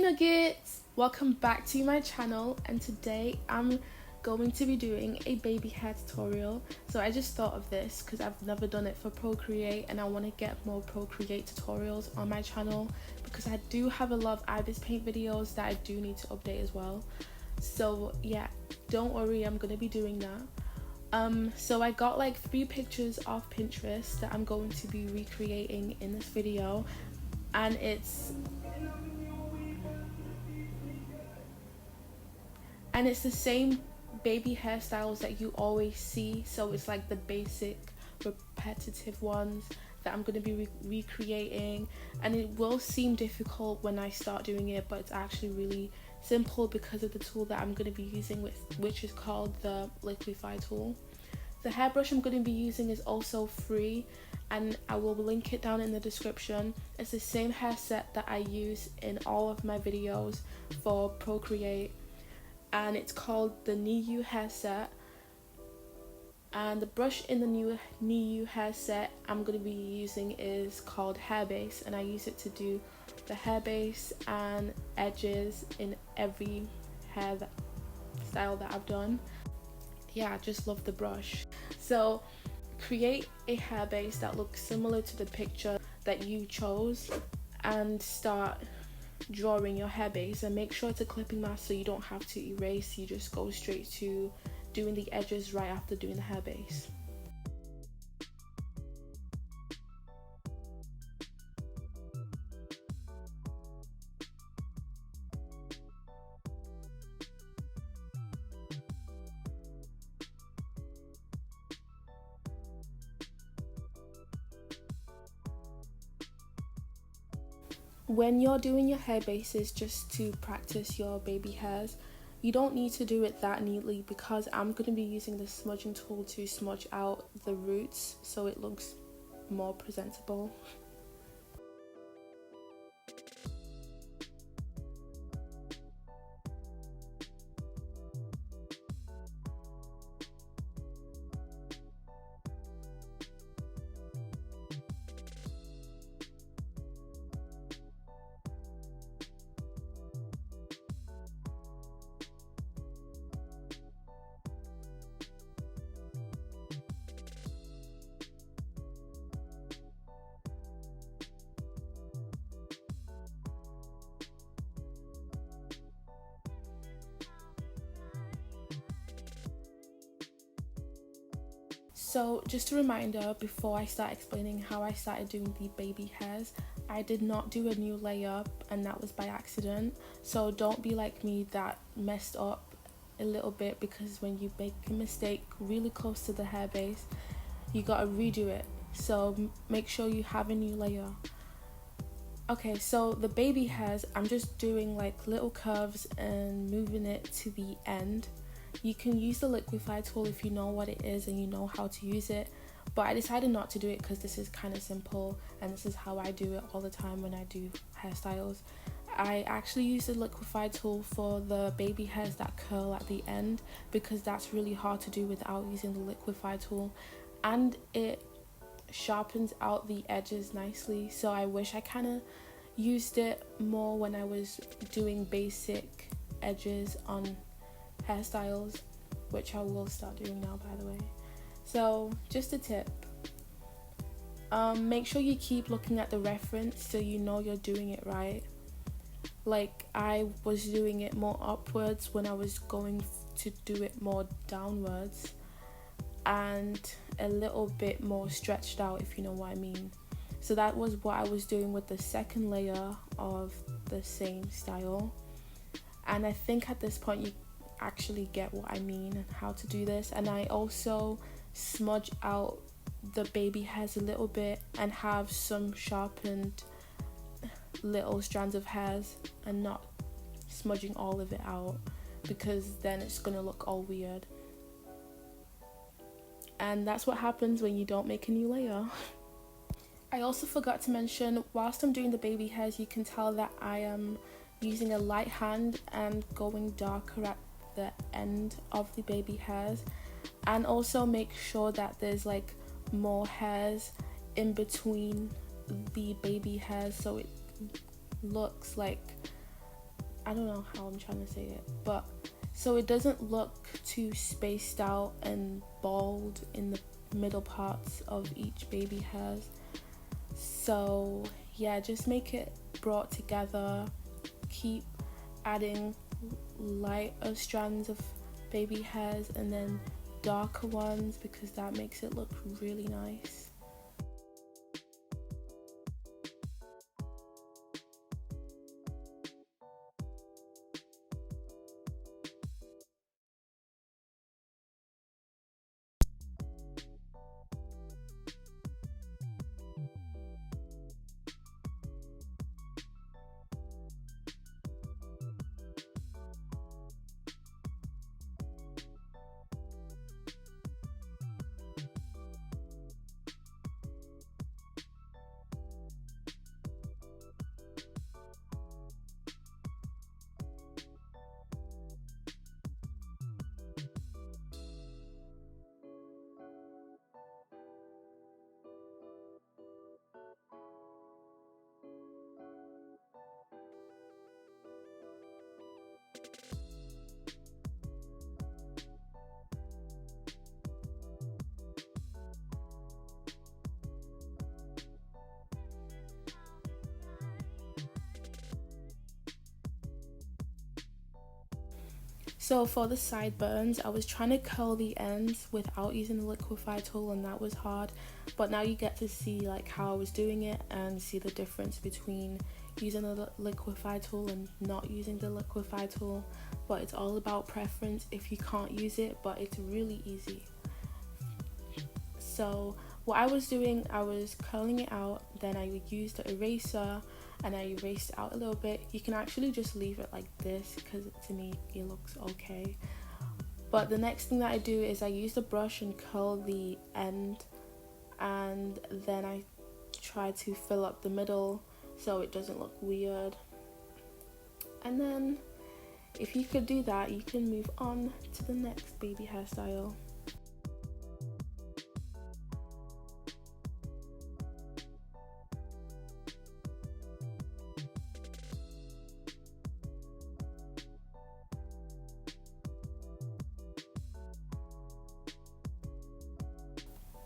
nuggets, welcome back to my channel, and today I'm going to be doing a baby hair tutorial. So I just thought of this because I've never done it for Procreate and I want to get more Procreate tutorials on my channel because I do have a lot of Ibis paint videos that I do need to update as well. So yeah, don't worry, I'm going to be doing that. So I got like 3 pictures off Pinterest that I'm going to be recreating in this video, and it's the same baby hairstyles that you always see. So it's like the basic repetitive ones that I'm going to be recreating, and it will seem difficult when I start doing it, but it's actually really simple because of the tool that I'm going to be using, which is called the Liquify tool. The hairbrush I'm going to be using is also free, and I will link it down in the description. It's the same hair set that I use in all of my videos for Procreate, and it's called the NIU hair set. And the brush in the NIU hair set I'm going to be using is called hair base, and I use it to do the hair base and edges in every hair style that I've done. Yeah, I just love the brush. So create a hair base that looks similar to the picture that you chose and start drawing your hair base, and make sure it's a clipping mask so you don't have to erase. You just go straight to doing the edges right after doing the hair base. When you're doing your hair bases just to practice your baby hairs, you don't need to do it that neatly because I'm going to be using the smudging tool to smudge out the roots so it looks more presentable. So just a reminder before I start explaining how I started doing the baby hairs, I did not do a new layer, and that was by accident. So don't be like me that messed up a little bit, because when you make a mistake really close to the hair base, you gotta redo it. So make sure you have a new layer. Okay, so the baby hairs, I'm just doing like little curves and moving it to the end. You can use the Liquify tool if you know what it is and you know how to use it, but I decided not to do it because this is kind of simple and this is how I do it all the time when I do hairstyles. I actually use the Liquify tool for the baby hairs that curl at the end because that's really hard to do without using the Liquify tool, and it sharpens out the edges nicely. So I wish I kind of used it more when I was doing basic edges on hairstyles, which I will start doing now, by the way. So just a tip, make sure you keep looking at the reference so you know you're doing it right. Like I was doing it more upwards when I was going to do it more downwards, and a little bit more stretched out, if you know what I mean. So that was what I was doing with the second layer of the same style, and I think at this point you actually get what I mean and how to do this. And I also smudge out the baby hairs a little bit and have some sharpened little strands of hairs, and not smudging all of it out because then it's gonna look all weird. And that's what happens when you don't make a new layer. I also forgot to mention, whilst I'm doing the baby hairs, you can tell that I am using a light hand and going darker at the end of the baby hairs, and also make sure that there's like more hairs in between the baby hairs so it looks like I don't know how I'm trying to say it, but so it doesn't look too spaced out and bald in the middle parts of each baby hairs. So yeah, just make it brought together. Keep adding lighter strands of baby hairs and then darker ones, because that makes it look really nice. So for the sideburns, I was trying to curl the ends without using the liquify tool, and that was hard. But now you get to see like how I was doing it and see the difference between using the liquify tool and not using the liquify tool. But it's all about preference if you can't use it, but it's really easy. So what I was doing, I was curling it out, then I used the eraser and I erased it out a little bit. You can actually just leave it like this because to me it looks okay. But the next thing that I do is I use the brush and curl the end, and then I try to fill up the middle so it doesn't look weird. And then if you could do that, you can move on to the next baby hairstyle.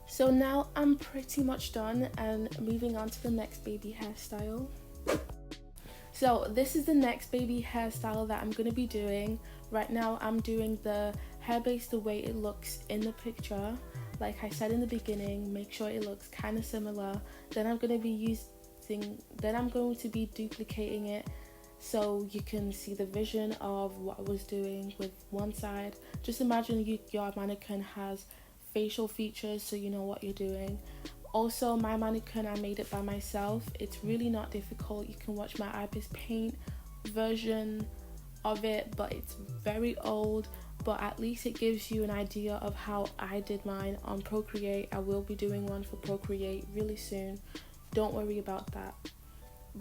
So now I'm pretty much done and moving on to the next baby hairstyle. So this is the next baby hairstyle that I'm going to be doing. Right now I'm doing the hair base the way it looks in the picture. Like I said in the beginning, make sure it looks kind of similar. Then I'm going to be duplicating it so you can see the vision of what I was doing with one side. Just imagine your mannequin has facial features so you know what you're doing. Also, my mannequin, I made it by myself. It's really not difficult. You can watch my IBIS paint version of it, but it's very old, but at least it gives you an idea of how I did mine on Procreate. I will be doing one for Procreate really soon, don't worry about that.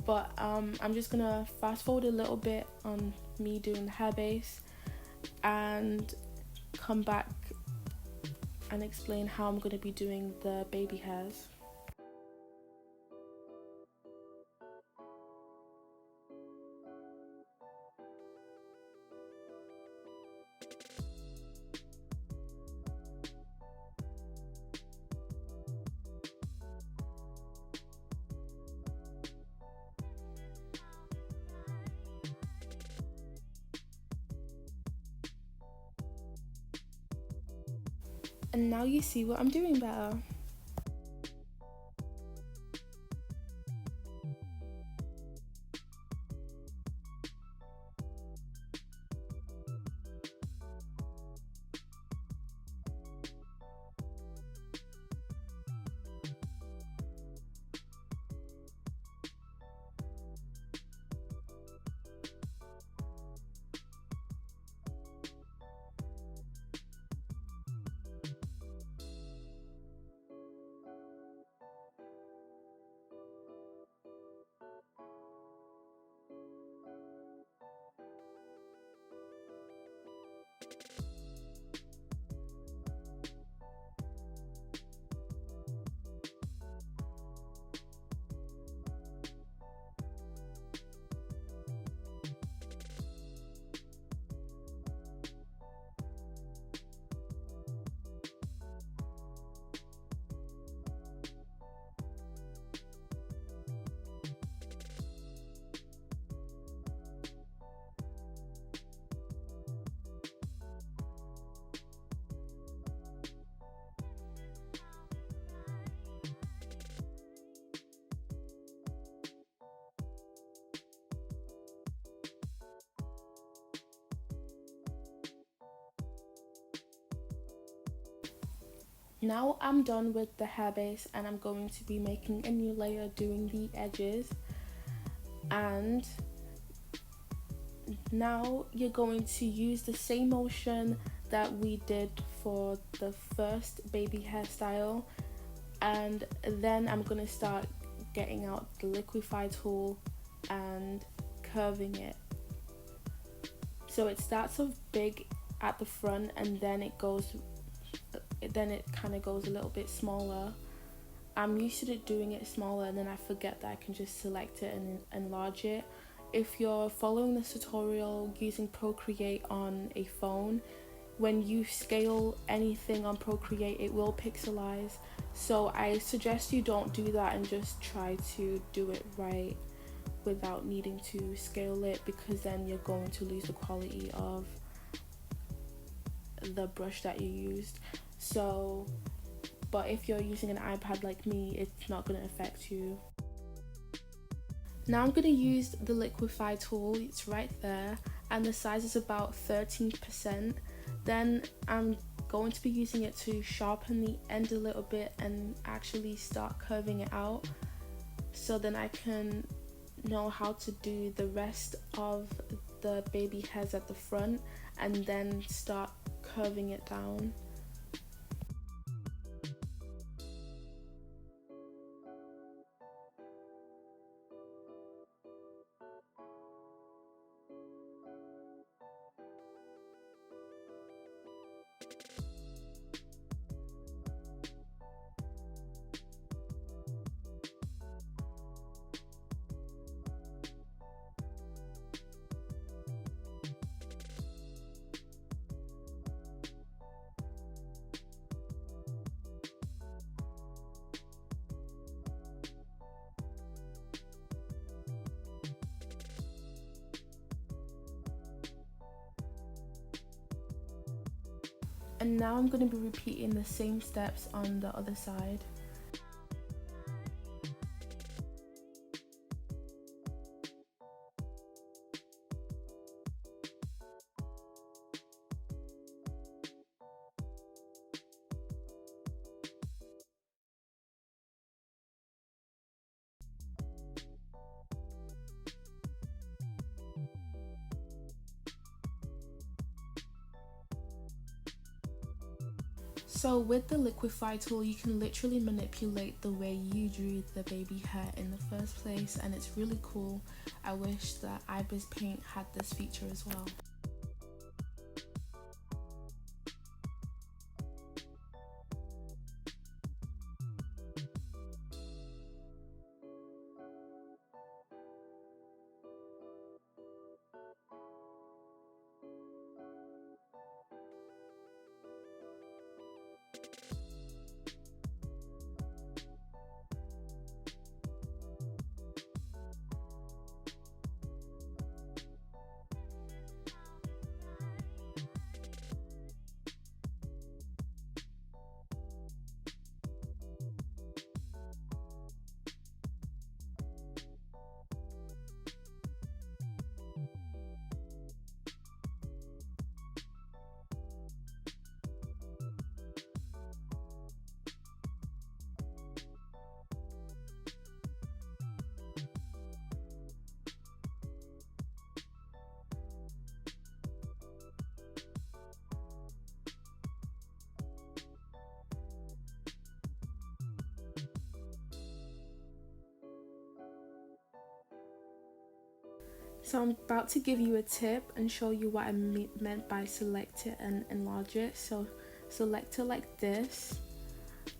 But I'm just gonna fast forward a little bit on me doing the hair base and come back and explain how I'm going to be doing the baby hairs. And now you see what I'm doing better. Now I'm done with the hair base and I'm going to be making a new layer doing the edges. And now you're going to use the same motion that we did for the first baby hairstyle, and then I'm going to start getting out the liquify tool and curving it. So it starts off big at the front and then it kind of goes a little bit smaller. I'm used to doing it smaller and then I forget that I can just select it and enlarge it. If you're following this tutorial using Procreate on a phone, when you scale anything on Procreate, it will pixelize. So I suggest you don't do that and just try to do it right without needing to scale it, because then you're going to lose the quality of the brush that you used. So, but if you're using an iPad like me, it's not going to affect you. Now I'm going to use the Liquify tool, it's right there, and the size is about 13%. Then I'm going to be using it to sharpen the end a little bit and actually start curving it out, so then I can know how to do the rest of the baby hairs at the front and then start curving it down. And now I'm going to be repeating the same steps on the other side. So with the Liquify tool, you can literally manipulate the way you drew the baby hair in the first place, and it's really cool. I wish that Ibis Paint had this feature as well. So I'm about to give you a tip and show you what I meant by select it and enlarge it. So select it like this,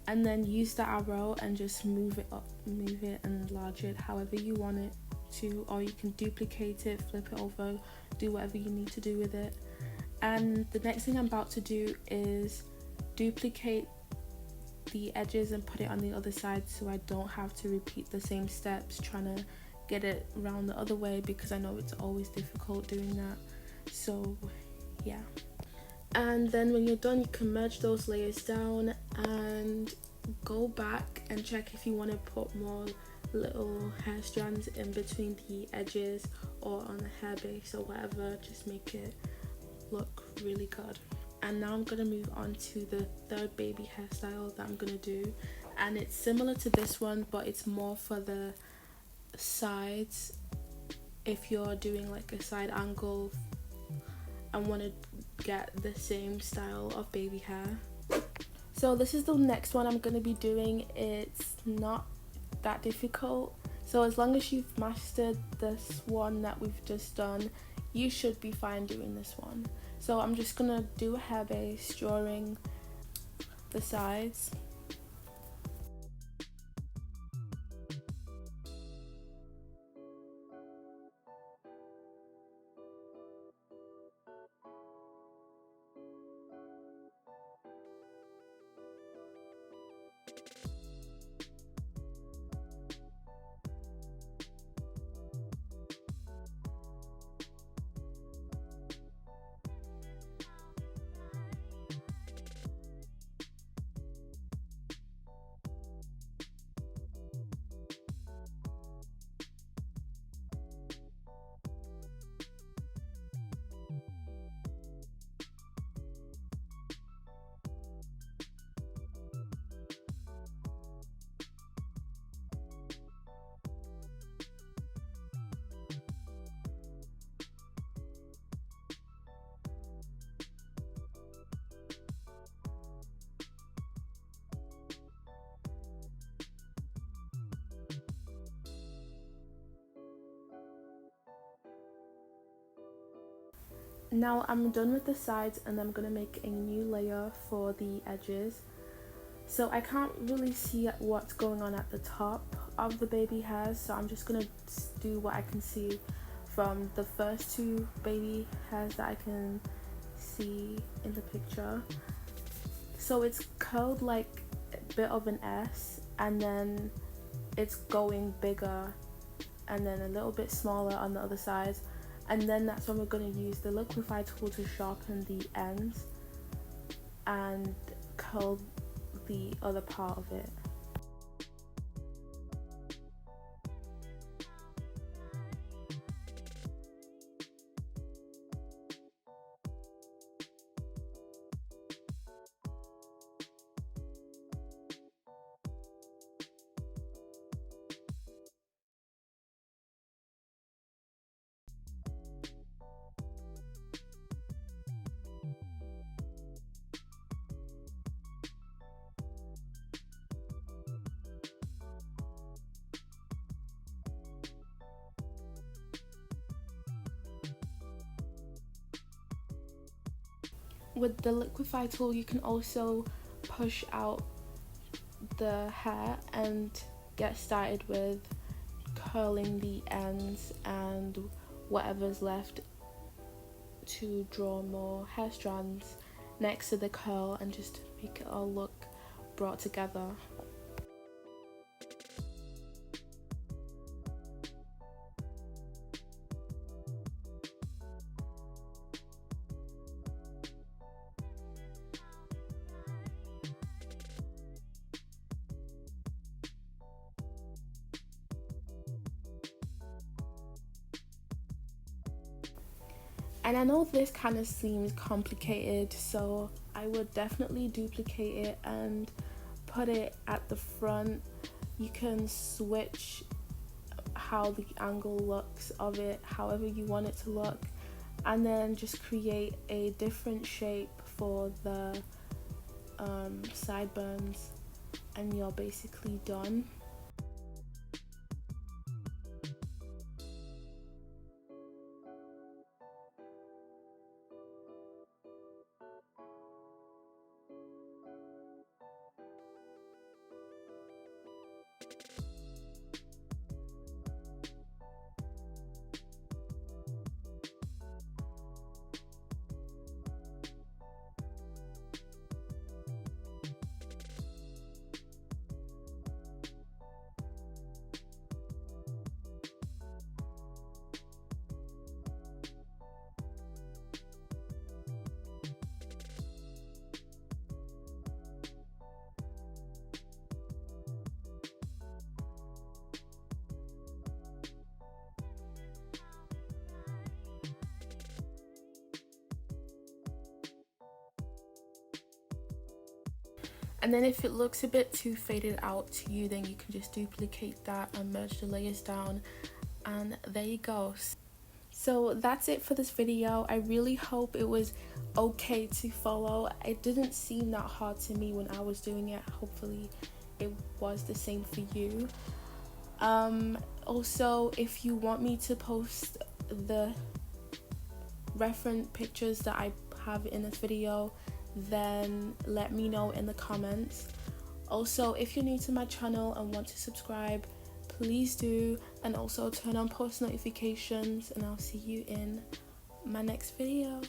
and then use the arrow and just move it up, move it and enlarge it however you want it to, or you can duplicate it, flip it over, do whatever you need to do with it. And the next thing I'm about to do is duplicate the edges and put it on the other side, so I don't have to repeat the same steps trying to get it around the other way, because I know it's always difficult doing that. So yeah, and then when you're done, you can merge those layers down and go back and check if you want to put more little hair strands in between the edges or on the hair base or whatever. Just make it look really good. And now I'm gonna move on to the third baby hairstyle that I'm gonna do, and it's similar to this one, but it's more for the sides. If you're doing like a side angle and want to get the same style of baby hair. So this is the next one I'm going to be doing. It's not that difficult, so as long as you've mastered this one that we've just done, you should be fine doing this one. So I'm just going to do a hair base, drawing the sides. Now I'm done with the sides, and I'm going to make a new layer for the edges. So I can't really see what's going on at the top of the baby hairs, so I'm just going to do what I can see from the first two baby hairs that I can see in the picture. So it's curled like a bit of an S, and then it's going bigger and then a little bit smaller on the other sides. And then that's when we're going to use the Liquify tool to sharpen the ends and curl the other part of it. With the Liquify tool, you can also push out the hair and get started with curling the ends and whatever's left to draw more hair strands next to the curl and just make it all look brought together. And I know this kind of seems complicated, so I would definitely duplicate it and put it at the front. You can switch how the angle looks of it, however you want it to look, and then just create a different shape for the sideburns, and you're basically done. And then if it looks a bit too faded out to you, then you can just duplicate that and merge the layers down, and there you go. So that's it for this video. I really hope it was okay to follow. It didn't seem that hard to me when I was doing it. Hopefully it was the same for you. Also, if you want me to post the reference pictures that I have in this video, then let me know in the comments. Also, if you're new to my channel and want to subscribe, please do, and also turn on post notifications, and I'll see you in my next video.